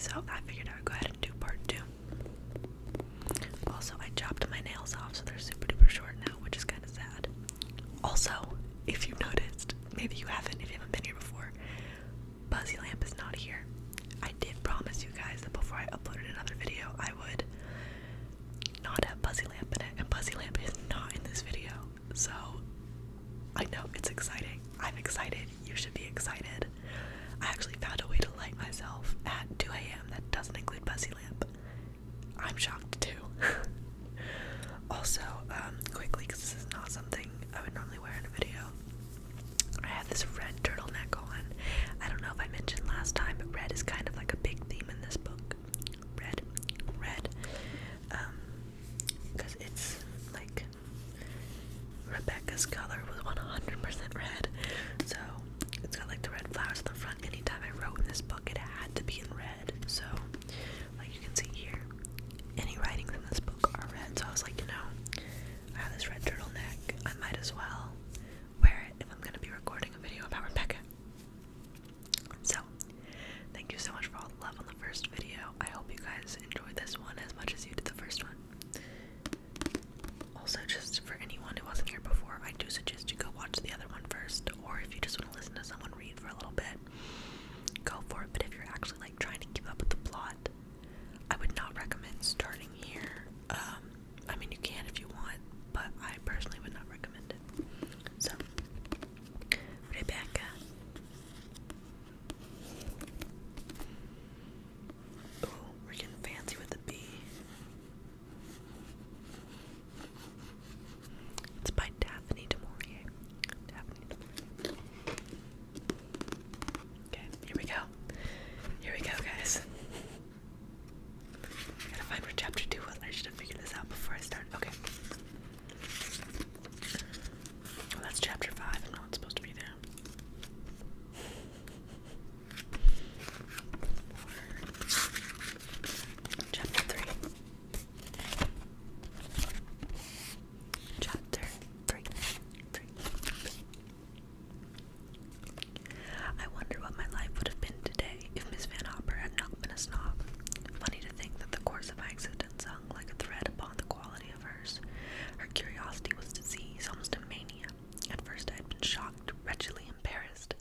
so I figured I would go ahead and do part 2. Also, I chopped my nails off, so they're super duper short now, which is kind of sad. Also, if you noticed, maybe you haven't, if you haven't been here before, Buzzy Lamp is not here. I did promise you guys that before I uploaded another video, I would not have Buzzy Lamp in it, and Buzzy Lamp is not in this video. So, I know, it's exciting. I'm excited. You should be excited. I actually found a way to light myself at 2 a.m. that doesn't include Buzzy Lamp. I'm shocked too. Also, quickly, because this is not something I would normally wear in a video, I have this red turtleneck on. I don't know if I mentioned last time, but red is kind of like a big theme in this book. Red. Because it's like Rebecca's color was 100% red, so it's got like the red flowers on the front. Anytime I wrote in this book, it had to be in red. So, like you can see here, any writings in this book are red. So I was like, you know, I have this red turtleneck. I might as well wear it if I'm gonna be recording a video about Rebecca. So, thank you so much for all the love on the first video. I hope you guys enjoyed this one as much as you did the first one. Also, just for anyone who wasn't here before, I do suggest you go watch the other one first, or if you just want to listen to someone read for a little bit, go for it. But if you're actually like trying to keep up with the plot, I would not recommend starting here. I mean, you can if you want, but I personally would not recommend it. So, Rebecca. Ooh, we're getting fancy with the B. It's by Daphne du Maurier. Okay, here we go. Here we go, guys. I gotta find where chapter 2 was. I should have figured this out before I started. Okay. Well, that's chapter 5. I'm not supposed to be there. Chapter 3. Chapter 3. I wonder what my life would have been today if Miss Van Hopper had not been a snob. Funny to think that the course of my existence hung like a thread upon the quality of hers. Her curiosity was disease, almost a mania. At first I had been shocked, wretchedly embarrassed.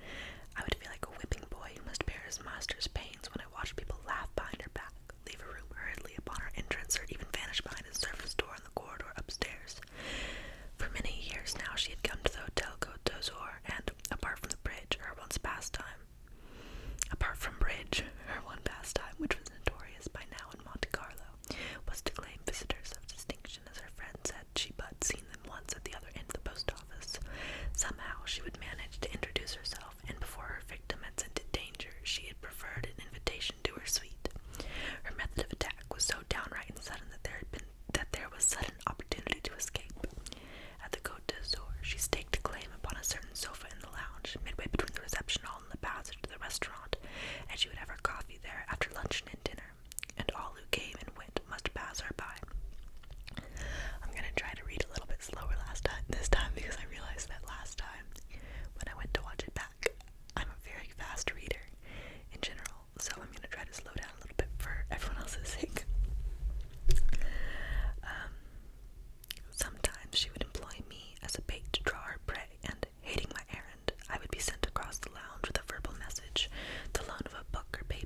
I would feel like a whipping boy who must bear his master's pains when I watched people laugh behind her back, leave a room hurriedly upon her entrance, or even vanish behind his servant's door in the corridor upstairs. For many years now she had come to the Hotel Côte d'Azur, and, apart from bridge, her one pastime, which was notorious by now in Monte Carlo, was to claim visitors of distinction. As her friend said, she but seen them once at the other end of the post office. Somehow she would manage to introduce herself, and before her victim had scented danger, she had preferred an invitation to her suite. Her method of attack was so downright and sudden that there was sudden opportunity to escape. At the Côte d'Azur, she staked a claim upon a certain sofa in the lounge, midway between the reception hall and the passage to the restaurant, and she would have her coffee there after luncheon and dinner, and all who came and went must pass her by. I'm gonna try to read a little bit slower this time, because I realized that last time, when I went to watch it back, I'm a very fast reader in general, so I'm gonna try to slow down a little bit for everyone else's sake. Sometimes she would employ me as a bait to draw her prey, and, hating my errand, I would be sent across the lounge with a verbal message, the loan of a book or paper,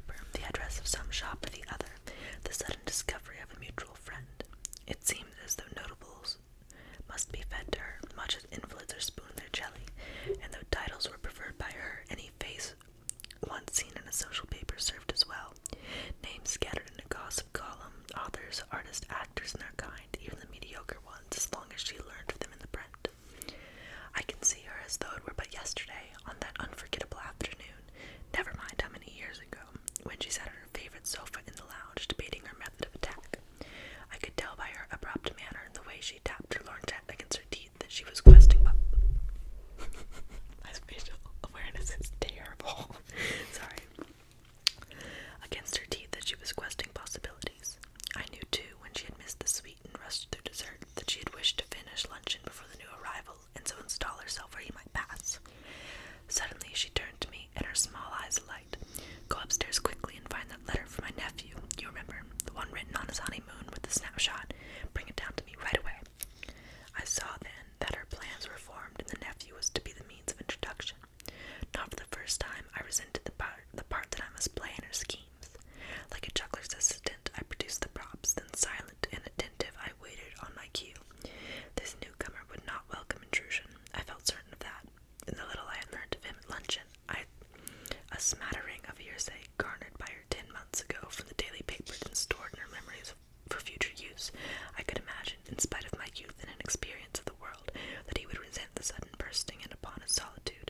first time, I resented the part that I must play in her schemes. Like a juggler's assistant, I produced the props, then silent and attentive, I waited on my cue. This newcomer would not welcome intrusion. I felt certain of that. In the little I had learned of him at luncheon, a smattering of hearsay garnered by her 10 months ago from the daily papers and stored in her memories for future use, I could imagine, in spite of my youth and inexperience of the world, that he would resent the sudden bursting in upon his solitude.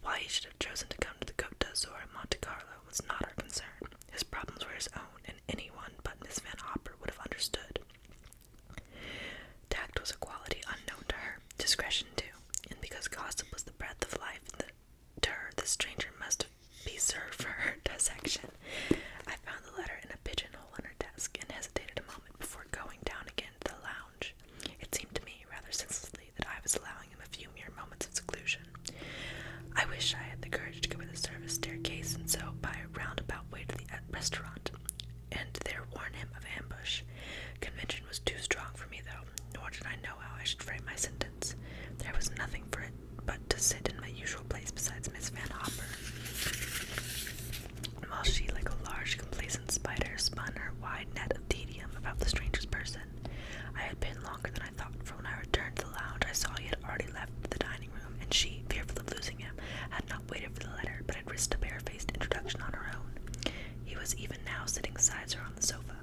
Why he should have chosen to come to the Côte d'Azur at Monte Carlo was not our concern. His problems were his own, and anyone but Miss Van Hopper would have understood. Tact was a quality unknown to her, discretion too, and because gossip was the breath of life, to her the stranger must be served for her dissection. I found the letter in a pigeonhole on her desk and hesitated a moment before going down again to the lounge. It seemed to me, rather senselessly, that I was allowing him a few mere moments of seclusion. I wish I had the courage to go by the service staircase and so by a roundabout way to the restaurant, and there warn him of ambush. Convention was too strong for me, though, nor did I know how I should frame my sentence. There was nothing for it but to sit in my usual place beside Miss Van Hopper, while she, like a large complacent spider, spun her wide net of tedium about the stranger's person. I had been longer than I thought, for when I returned to the lounge I saw he had already left the dining room, and she, fearful of losing him, had not waited for the letter, but had risked a barefaced introduction on her own. He was even now sitting beside her on the sofa.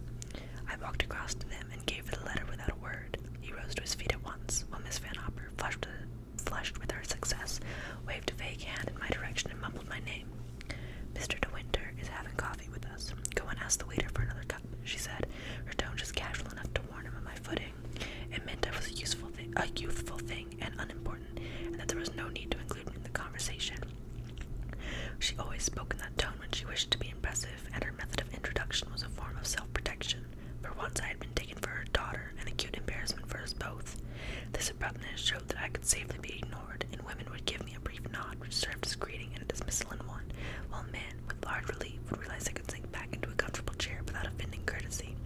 I walked across to them and gave her the letter without a word. He rose to his feet at once, while Miss Van Hopper, flushed with her success, waved a vague hand in my direction and mumbled my name. "Mr. De Winter is having coffee with us. Go and ask the waiter for another cup," she said, her tone just casual enough to warn him of my footing. It meant I was a youthful thing and unimportant, and that there was no need to include me in the conversation. She always spoke in that tone when she wished to be impressive, and her method of introduction was a form of self-protection. For once I had been taken for her daughter, an acute embarrassment for us both. This abruptness showed that I could safely be ignored, and women would give me a brief nod which served as greeting and a dismissal in one, while men, with large relief, would realize I could sink back into a comfortable chair without offending courtesy.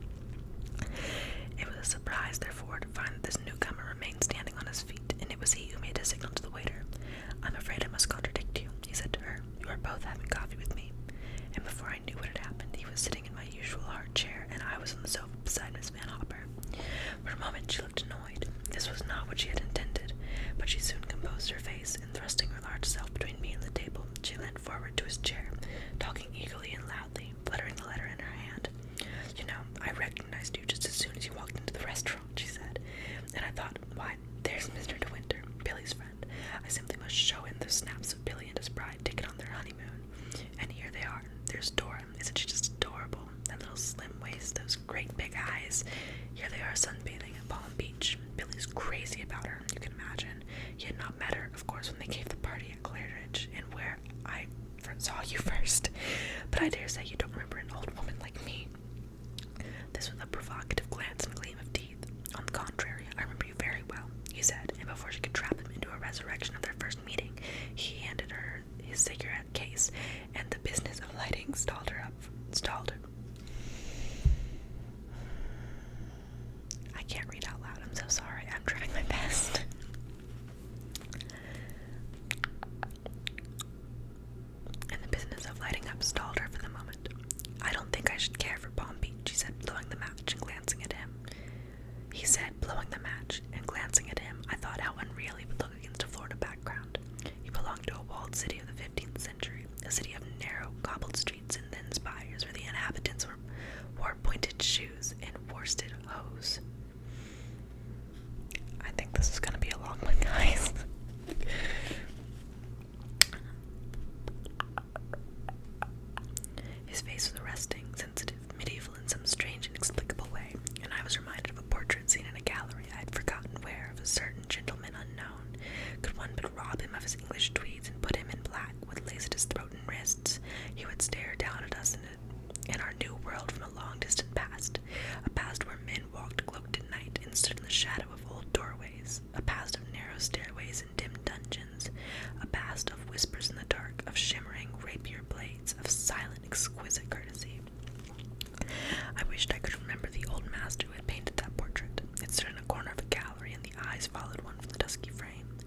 It was a surprise, therefore, to find that this newcomer remained standing on his feet, and it was he who made a signal to the waiter. "I'm afraid I must contradict you," he said to her. "You are both having coffee with me." And before I knew what had happened, he was sitting in my usual hard chair, and I was on the sofa beside Miss Van Hopper. For a moment she looked annoyed. This was not what she had intended, but she soon composed her face, and thrusting her large self between me and the table, she leaned forward to his chair, talking eagerly and loudly, fluttering the letter in her hand. "You know, I recognized you just as soon as you walked into the restaurant," she said, "and I thought, why, there's Mr. De Winter, Billy's friend. I simply must show him those snaps of Billy and his bride taken on their honeymoon. And here they are. There's Dora. Isn't she just adorable? That little slim waist, those great big eyes. Here they are sunbathing at Palm Beach. Billy's crazy about her, you can imagine. He had not met her, of course, when they gave the party at Claridge, and where I saw you first. But I dare say you don't remember an old woman like me." This with a provocative glance and gleam of teeth. "On the contrary, I remember you very well," he said, and before she could trap him into a resurrection of their first meeting, he handed her his cigarette case, and the business of lighting stalled her. I can't read out loud, I'm so sorry, I'm trying my best. And the business of lighting up stalled her for the moment. "I don't think I should care for Palm Beach," he said, blowing the match and glancing at him. I thought how unreal he would look against a Florida background. He belonged to a walled city of the 15th century, a city of narrow, cobbled streets and thin spires, where the inhabitants wore pointed shoes and worsted hose. I think this is going to be a long one, guys. His face was arresting, sensitive, medieval in some strange, inexplicable way, and I was reminded of a portrait seen in a gallery I had forgotten where, of a certain gentleman unknown. Could one but rob him of his English tweeds and put him in black, with lace at his throat and wrists, he would stare down at us in our new world from a long distant past, a past where men walked cloaked at night and stood in the shadow of old doorways, a past of narrow stairways and dim dungeons, a past of whispers in the dark, of shimmering rapier blades, of silent, exquisite courtesy. I wished I could remember the old master who had painted that portrait. It stood in a corner of a gallery, and the eyes followed one from the dusky frame.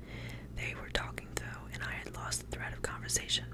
They were talking, though, and I had lost the thread of conversation.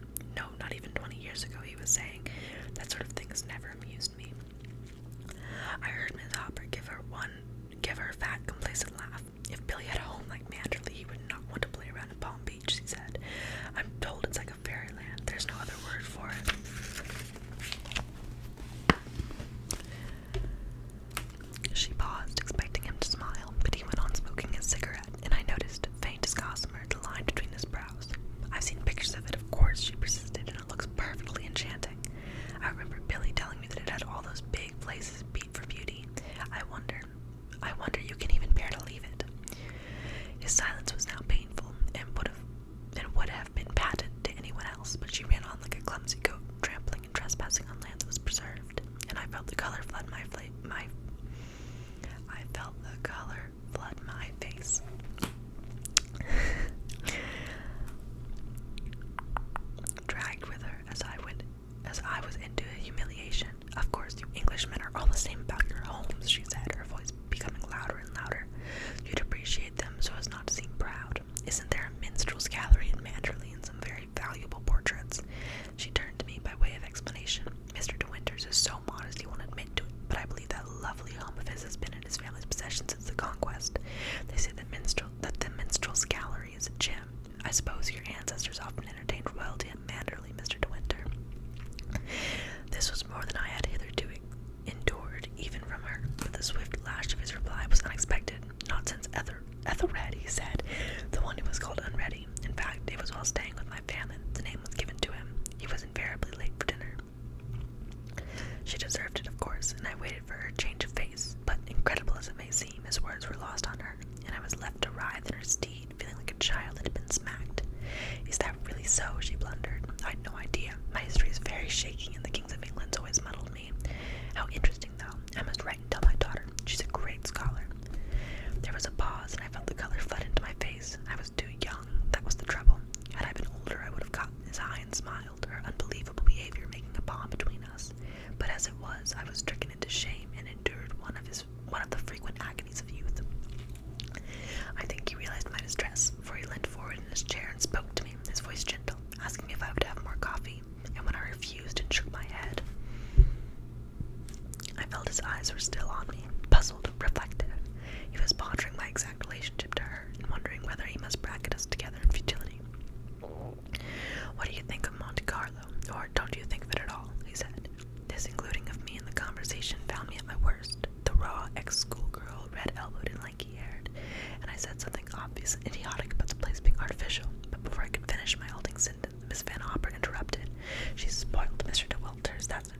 clumsy goat, trampling and trespassing on land that was preserved, and I felt the color flood my face. Dragged with her as I was into humiliation. Of course, you Englishmen are all the same about your homes, she said, her voice becoming louder and louder. You'd appreciate them so as not to seem proud. Isn't there a minstrel's gallery in Manderley and some very valuable portraits? She turned to me by way of explanation. Mr. De Winters is so modest he won't admit to it, but I believe that lovely home of his has been in his family's possession since the conquest. They say that the minstrel's gallery is a gem. I suppose your ancestors often entertained royalty at Manderley, Mr. De Winter. This was more than I had hitherto endured, even from her, but the swift lash of his reply was unexpected. Not since Ethelred, he said, the one who was called Unready. In fact, it was while staying with my family that the name was given to him. He was invariably late for dinner. She deserved it, of course, and I waited for her change of face, but incredible as it may seem, his words were lost on her, and I was left to writhe in her steed, feeling like a child that had been smacked. Is that really so? She blundered. I'd no idea. My history is very shaky, and the kings of England's always muddled me. How interesting, though. I must write and tell my daughter. She's a great scholar. There was a pause, and I felt the color flood into my face. I was too young. That was the trouble. Had I been older, I would have caught his eye and smiled, her unbelievable behavior making a bond between us. But as it was, I was stricken into shame and endured one of the frequent agonies of youth. I think he realized my distress, for he leaned forward in his chair and spoke to me, his voice gentle, asking if I would have more coffee, and when I refused and shook my head, I felt his eyes were still on me, puzzled, reflective. He was pondering my exact relationship to her, and wondering whether he must bracket us together in futility. What do you think of Monte Carlo, or don't you think of it at all? He said. This including of me in the conversation found me at my worst, the raw ex-schoolgirl, red-elbowed and lanky-haired, and I said something obvious and idiotic about the place being artificial, but before I could finish my halting sentence, Miss Van Hopper interrupted. She's spoiled Mr. De Wilters, that's it,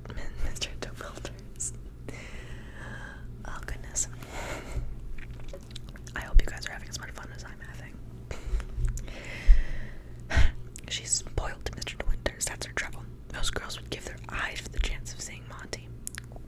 Mr. De Wilters. Oh, goodness. I hope you guys are having as much fun as I'm having. She's spoiled Mr. De Winters, that's her trouble. Most girls would give their eyes for the chance of seeing Monty.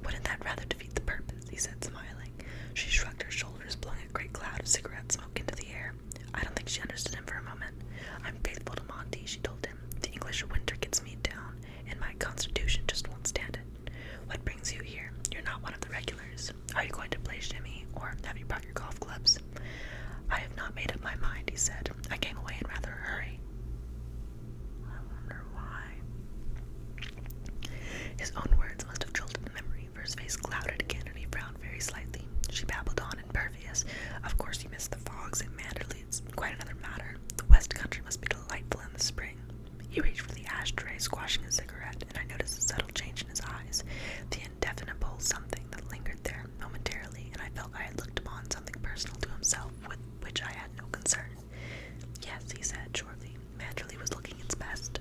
Wouldn't that rather defeat the purpose? He said, smiling. She shrugged her shoulders, blowing a great cloud of cigarette smoke into the air. I don't think she understood him for a moment. I'm faithful to Monty, she told him. The English winter gets me down, and my constitution just won't stand it. What brings you here? You're not one of the regulars. Are you going to play shimmy, or have you brought your golf clubs? I have not made up my mind, he said. I came away in rather a hurry. I wonder why. His own words must have jolted the memory, for his face clouded again and he frowned very slightly. She babbled on, impervious. Of course you missed the fogs at Manderley. It's quite another matter. The West Country must be delightful in the spring. He reached for the ashtray, squashing his cigarette, and I noticed a subtle change in his eyes, the indefinable something that lingered there momentarily, and I felt I had looked upon something personal to himself with which I had no concern. Yes, he said shortly. Manderley was looking its best.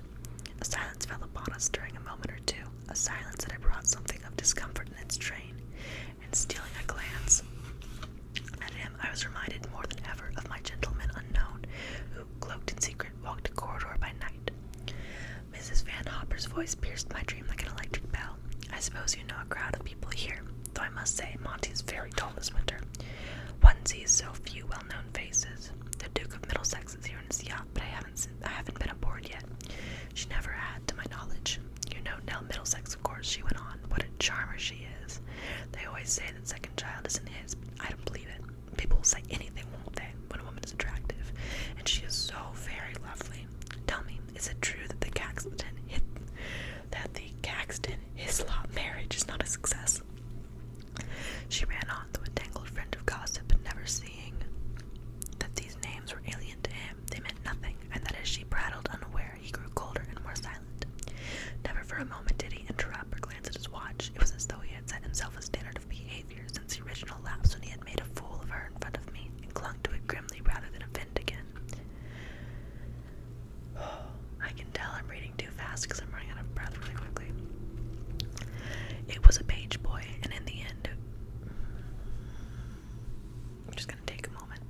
A silence fell upon us during a moment or two, a silence that had brought something of discomfort in its train, and stealing a glance at him, I was reminded more than ever of my gentleman unknown, who, cloaked in secret, walked a corridor by night. Mrs. Van Hopper's voice pierced my dream like an electric bell. I suppose you know a crowd of people here, though I must say Monty is very dull this winter. One sees so few well-known faces. The Duke of Middlesex is here in his yacht, but I haven't been aboard yet. She never had, to my knowledge. You know Nell Middlesex, of course, she went on. What a charmer she is. They always say that second child isn't his, but I don't believe it. People will say anything, won't they, when a woman is attractive? And she is so very lovely. Tell me, is it true that the Caxton Hislop marriage is not a success? She ran on, through a tangled fringe of gossip, but never seeing that these names were alien to him. They meant nothing, and that as she prattled unaware, he grew colder and more silent. Never for a moment did he interrupt or glance at his watch. It was as though he had set himself a standard of behavior since the original lapse when he had made a fool of her in front of me, and clung to it grimly rather than offend again. I can tell I'm reading too fast because I'm running out of breath really quickly. It was a page boy, and in the end, I'm just gonna take a moment.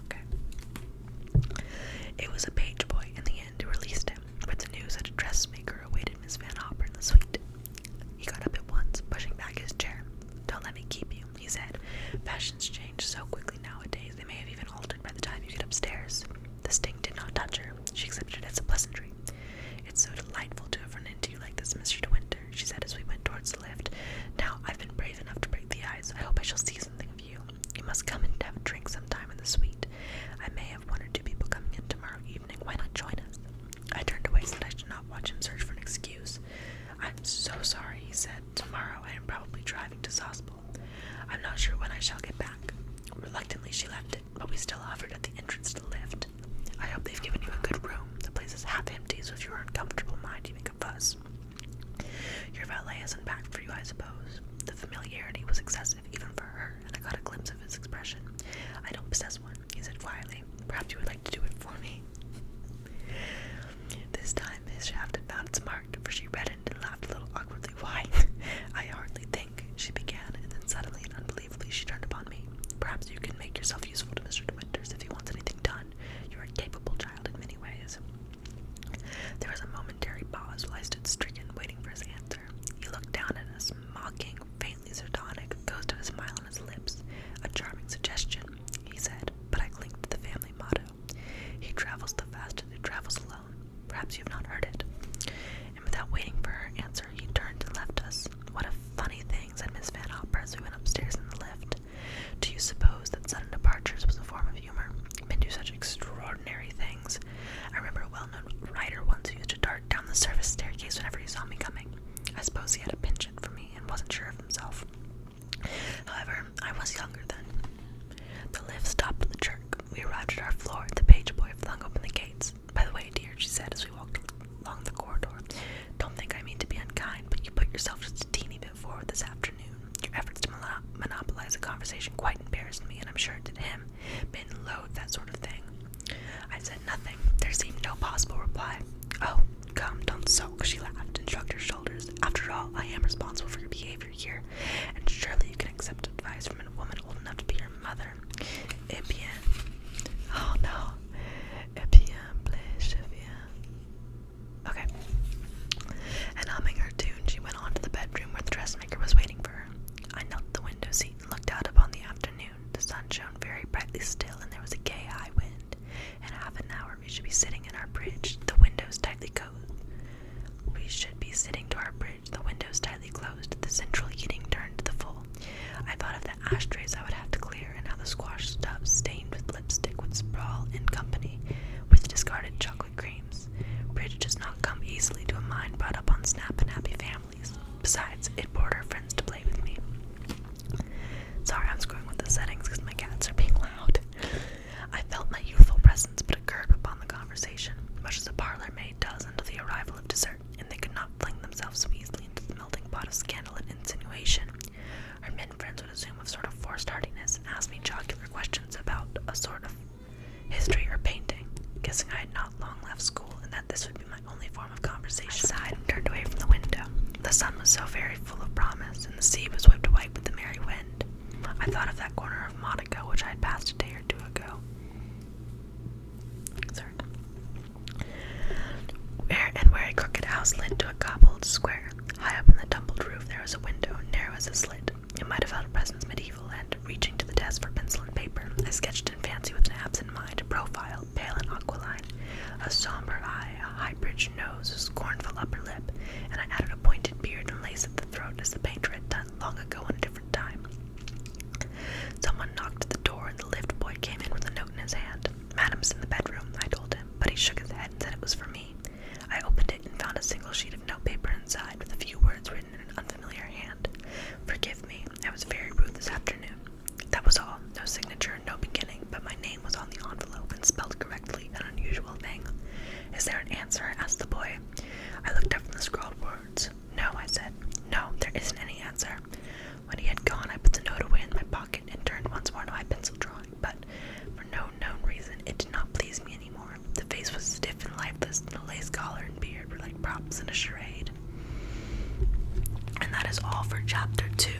Okay. It was a page boy. In watch him search for an excuse. "I'm so sorry," he said. "Tomorrow I am probably driving to Sospel. I'm not sure when I shall get back." Reluctantly she left it, but we still hovered at the entrance to the lift. "I hope they've given you a good room. The place is half empty, so if you're uncomfortable, mind you make a fuss. Your valet hasn't packed for you, I suppose." The familiarity was excessive even for her, and I got a glimpse of his expression. "I don't possess one," he said quietly. "Perhaps you would like to do it for me." This time his shaft had found its mark, for she reddened and laughed a little awkwardly. "Why, I hardly think," she began, and then suddenly and unbelievably she turned upon me. "Perhaps you can make yourself useful to Mr. De Winters if he wants anything done. You're a capable child in many ways." There was a momentary pause while I stood stricken, waiting for his answer. He looked down at us, mocking, faintly sardonic, a ghost of a smile on his lips. "A charming suggestion," he said, but I clinged to the family motto. "He travels the fastest who travels alone. Perhaps you have not heard it." And without waiting for her answer, he turned and left us. "What a funny thing," said Miss Van Opera as we went upstairs in the lift. "Do you suppose that sudden departures was a form of humor? Men do such extraordinary things. I remember a well-known writer once who used to dart down the service staircase whenever he saw me coming. I suppose he had a penchant for me and wasn't sure of himself. However, I was younger then." The lift stopped with a jerk. We arrived at our floor. The page boy flung open the gates. "By the way, dear," she said as we walked along the corridor, "don't think I mean to be unkind, but you put yourself just a teeny bit forward this afternoon. Your efforts to monopolize a conversation quite embarrassed me, and I'm sure it did him. Men loathe that sort of thing." I said nothing. There seemed no possible reply. "Oh, come, don't sulk," she laughed and shrugged her shoulders. "After all, I am responsible for your behavior here, and surely you can accept advice from a woman old enough to be your mother. Eh bien. Oh no. Eh bien, je viens." Okay. And humming her tune, she went on to the bedroom where the dressmaker was waiting for her. I knelt at the window seat and looked out upon the afternoon. The sun shone very brightly still, and there was a gay high wind. In half an hour we should be sitting in our bridge, the windows tightly closed. The central heating turned to the full. I thought of the ashtrays I would have to clear, and how the squash tubs stained with lipstick would sprawl in company with discarded chocolate creams. Bridge does not come easily to a mind brought up on snap and happy families. Besides, it bored our friends to play with me. Sorry, I'm screwing with the settings because my cats are being loud. I felt my youthful presence put a curb upon the conversation, much as a parlor maid does until the arrival of dessert, and they could not fling themselves so easily into the melting pot of scandal and insinuation. Our men friends would assume a sort of forced heartiness and ask me jocular questions about a sort of history or painting, guessing I had not long left school and that this would be my only form of conversation. I sighed and turned away from the window. The sun was so very full of promise, and the sea was whipped white with the merry wind. I thought of that corner of Monaco which I had passed a day or two ago. Where a crooked house led to a cobbled square. High up in the tumbled roof there was a window, narrow as a slit. It might have held a presence medieval, and, reaching to the desk for pencil and paper, I sketched in fancy with an absent mind a profile, pale and aquiline, a somber eye, a high-bridged nose, a scornful upper lip, and I added a pointed beard and lace at the throat as the painter had done long ago in a different time. Someone knocked at the door, and the lift boy came in with a note in his hand. "Madam's in the bedroom," I told him, but he shook his head and said it was for me. I opened it and found a single sheet of notepaper inside with a few words written in an unfamiliar hand. "Forgive me, I was very rude this afternoon." That was all. No signature, no beginning, but my name was on the envelope and spelled correctly, an unusual thing. "Is there an answer?" asked the boy. I looked up from the scrawled words. "No," I said. "No, there isn't any answer." When he had gone, I put the note away in my pocket and turned once more to my pencil drawing, but for no known reason it did not please me anymore. The face was stiff and lifeless, and the lace collar and beard were like props in a charade. And that is all for chapter 3.